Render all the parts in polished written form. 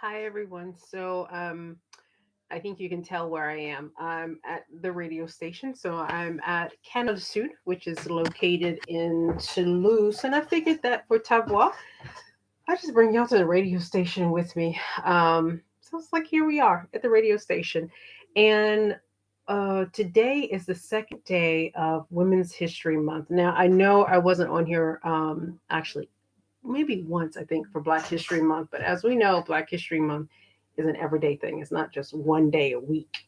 Hi everyone. I think you can tell where I am. I'm at the radio station. So I'm at Canal Sud, which is located in Toulouse. And I figured that for Tavois, I just bring y'all to the radio station with me. So it's like here we are at the radio station. And today is the second day of Women's History Month. Now I know I wasn't on here actually maybe once, I think, for Black History Month. But as we know, Black History Month is an everyday thing. It's not just one day a week,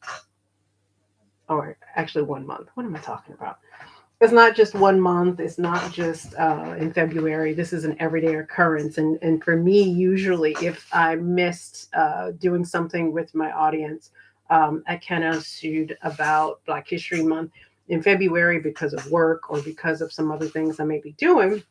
or actually 1 month. What am I talking about? It's not just 1 month. It's not just in February. This is an everyday occurrence. And for me, usually, if I missed doing something with my audience at Canal Sud about Black History Month in February because of work or because of some other things I may be doing,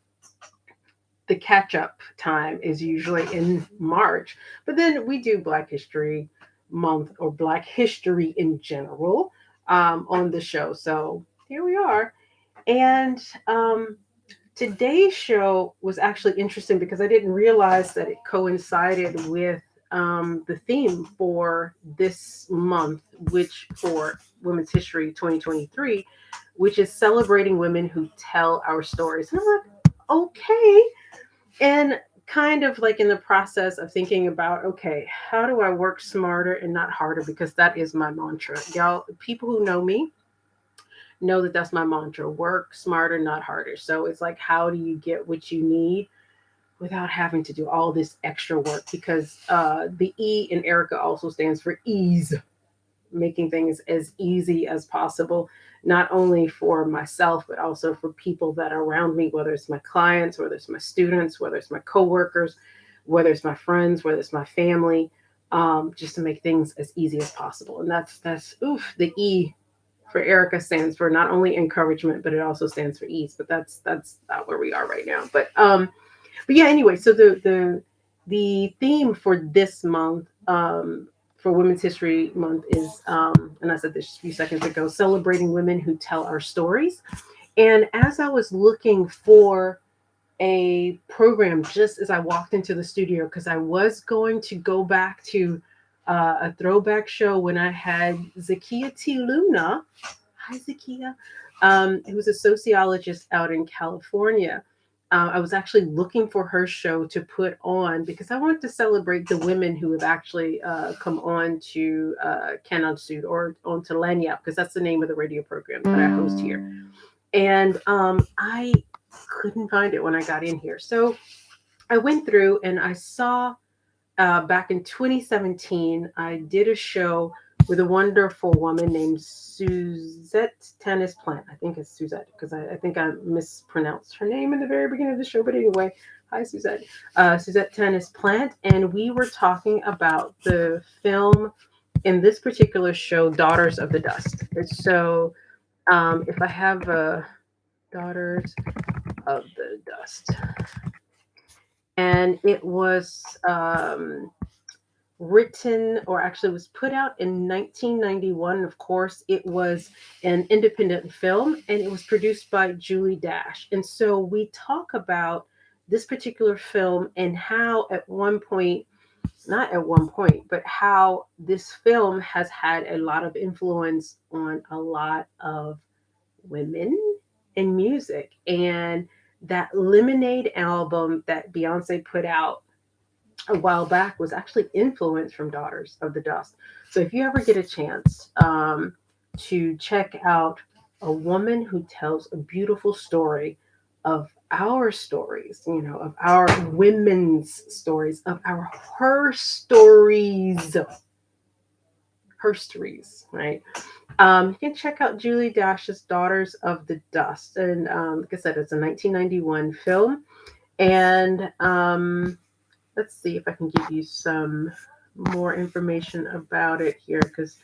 the catch up time is usually in March. But then we do Black History Month or Black History in general on the show. So here we are. And today's show was actually interesting because I didn't realize that it coincided with the theme for this month, which for Women's History 2023, which is celebrating women who tell our stories. And I'm like, okay, and kind of like in the process of thinking about, okay, how do I work smarter and not harder? Because that is my mantra. Y'all, people who know me know that that's my mantra: work smarter, not harder. So it's like, how do you get what you need without having to do all this extra work? Because the E in Erica also stands for ease, making things as easy as possible, not only for myself, but also for people that are around me, whether it's my clients, whether it's my students, whether it's my coworkers, whether it's my friends, whether it's my family, just to make things as easy as possible. And that's the E for Erica stands for not only encouragement, but it also stands for ease. But that's not where we are right now. But yeah, anyway, so the theme for this month, for Women's History Month is, and I said this a few seconds ago, celebrating women who tell our stories. And as I was looking for a program, just as I walked into the studio, because I was going to go back to a throwback show when I had Zakia T. Luna. Hi, Zakia. Who was a sociologist out in California. I was actually looking for her show to put on because I wanted to celebrate the women who have actually come on to Canal Sud or on to Lagniappe, because that's the name of the radio program that I host here. And I couldn't find it when I got in here. So I went through and I saw back in 2017, I did a show with a wonderful woman named Suzette Tanis Plant. I think it's Suzette because I think I mispronounced her name in the very beginning of the show. But anyway, hi Suzette. Suzette Tanis Plant. And we were talking about the film in this particular show, Daughters of the Dust. So if I have Daughters of the Dust, and it was written, or actually was put out in 1991. Of course, it was an independent film and it was produced by Julie Dash. And so we talk about this particular film and how at one point, not at one point, but how this film has had a lot of influence on a lot of women in music. And that Lemonade album that Beyonce put out a while back was actually influenced from Daughters of the Dust. So if you ever get a chance to check out a woman who tells a beautiful story of our stories, of our women's stories, of our her stories, right? You can check out Julie Dash's Daughters of the Dust. And like I said, it's a 1991 film. And let's see if I can give you some more information about it here, because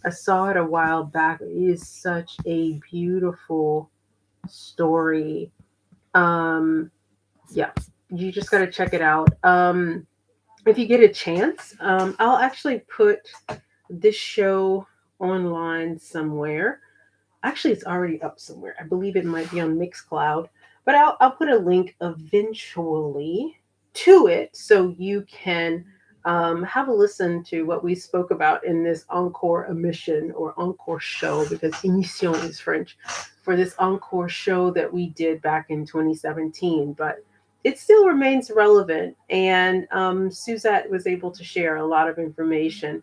I saw it a while back. It is such a beautiful story. Um, yeah, you just got to check it out. If you get a chance, I'll actually put this show online somewhere. Actually, it's already up somewhere. I believe it might be on Mixcloud, but I'll put a link eventually to it so you can have a listen to what we spoke about in this encore emission or encore show, because émission is French, for this encore show that we did back in 2017. But it still remains relevant. And Suzette was able to share a lot of information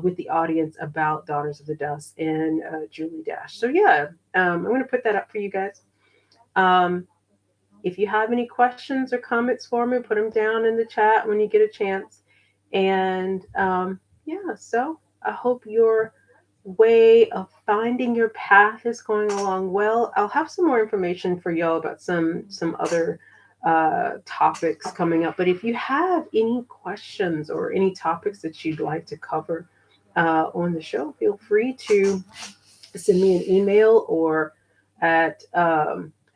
with the audience about Daughters of the Dust and Julie Dash. So, yeah, I'm going to put that up for you guys. Um, if you have any questions or comments for me, put them down in the chat when you get a chance. And yeah, so I hope your way of finding your path is going along well. I'll have some more information for y'all about some other topics coming up. But if you have any questions or any topics that you'd like to cover on the show, feel free to send me an email or at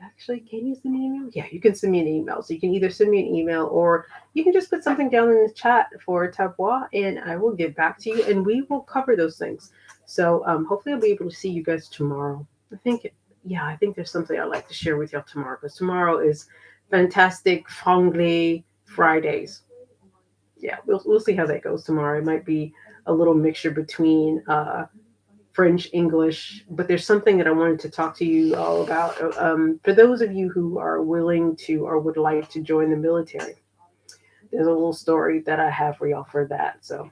actually, can you send me an email? Yeah, you can send me an email. So you can either send me an email or you can just put something down in the chat for Tavois and I will get back to you and we will cover those things. So hopefully I'll be able to see you guys tomorrow. I think yeah, I think there's something I'd like to share with y'all tomorrow because tomorrow is fantastic Franglais Fridays. Yeah, we'll see how that goes tomorrow. It might be a little mixture between French, English, but there's something that I wanted to talk to you all about. For those of you who are willing to or would like to join the military, there's a little story that I have for y'all for that. So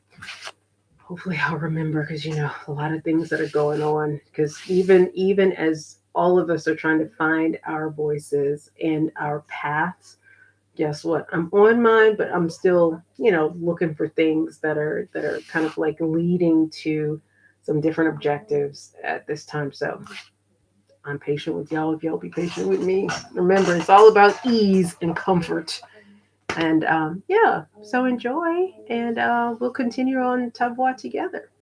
hopefully I'll remember because a lot of things that are going on. Because even as all of us are trying to find our voices and our paths, guess what? I'm on mine, but I'm still, looking for things that are kind of like leading to some different objectives at this time. So I'm patient with y'all if y'all be patient with me. Remember, it's all about ease and comfort. And yeah, so enjoy, and we'll continue on Tavois together.